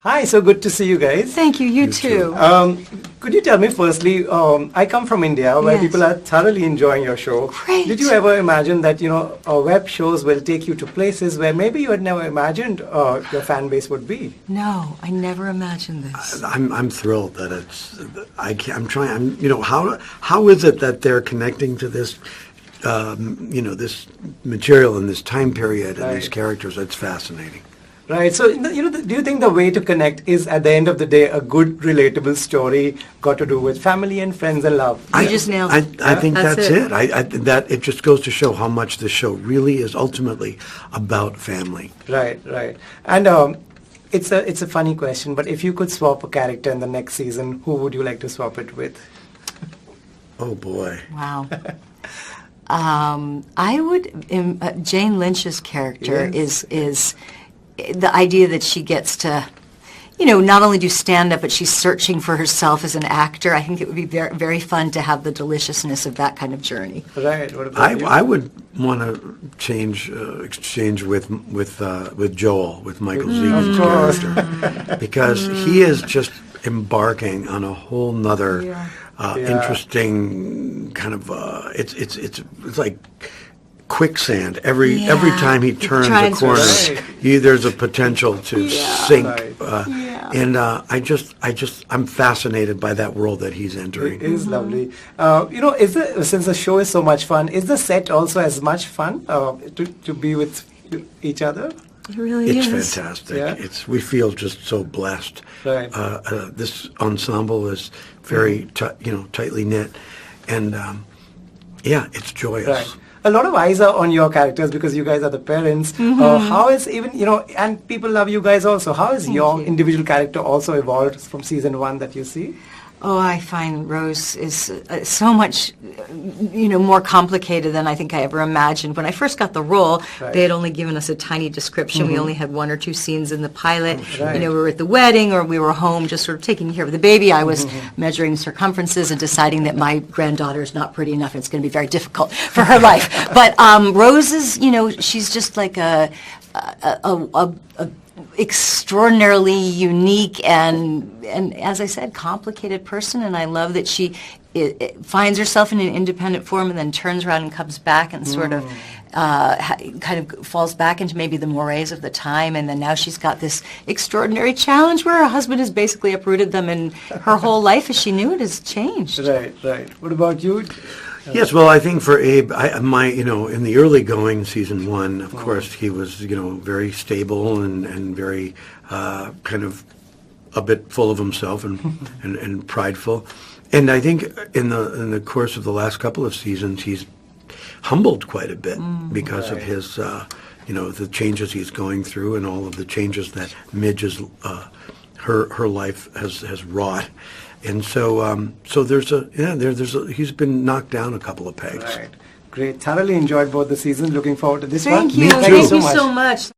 Hi, so good to see you guys. Thank you. You too. Could you tell me firstly, I come from India where Yes. people are thoroughly enjoying your show. Great. Did you ever imagine that, web shows will take you to places where maybe you had never imagined your fan base would be? No, I never imagined this. I'm thrilled that it's. I'm trying. How is it that they're connecting to this? This material in this time period and these characters. It's fascinating. Right. So, do you think the way to connect is at the end of the day a good, relatable story got to do with family and friends and love? You just nailed it. I think that's it. it. It just goes to show how much the show really is ultimately about family. Right. And it's a funny question, but if you could swap a character in the next season, who would you like to swap it with? Oh boy. Wow. I would. Jane Lynch's character is the idea that she gets to, not only do stand-up, but she's searching for herself as an actor. I think it would be very, very fun to have the deliciousness of that kind of journey. Right. What about you? I would want to exchange with Joel, with Michael Zegan's character, because he is just embarking on a whole nother interesting kind of. It's like quicksand. Every time he turns a corner, there's a potential to sink. And I'm fascinated by that world that he's entering. It is lovely. Since the show is so much fun, is the set also as much fun to be with each other? It really is. It's fantastic. Yeah. We feel just so blessed. Right. This ensemble is very tightly knit, and it's joyous. Right. A lot of eyes are on your characters because you guys are the parents. How is and people love you guys also. How has your individual character also evolved from season 1 that you see? Oh, I find Rose is so much, more complicated than I think I ever imagined. When I first got the role, they had only given us a tiny description. We only had 1 or 2 scenes in the pilot. We were at the wedding or we were home just sort of taking care of the baby. I was measuring circumferences and deciding that my granddaughter is not pretty enough and it's going to be very difficult for her life. But Rose is, she's just like a extraordinarily unique and as I said, complicated person, and I love that she finds herself in an independent form and then turns around and comes back and sort of kind of falls back into maybe the mores of the time, and then now she's got this extraordinary challenge where her husband has basically uprooted them, and her whole life as she knew it has changed. Right. What about you? Yes, well, I think for Abe, in the early going, season 1, of course, he was, very stable and very kind of a bit full of himself and prideful. And I think in the course of the last couple of seasons, he's humbled quite a bit because of his, the changes he's going through and all of the changes that Midge's, her life has wrought. And so he's been knocked down a couple of pegs. Right. Great. Thoroughly enjoyed both the seasons. Looking forward to this one. Thank you. Me too. Thank you so much.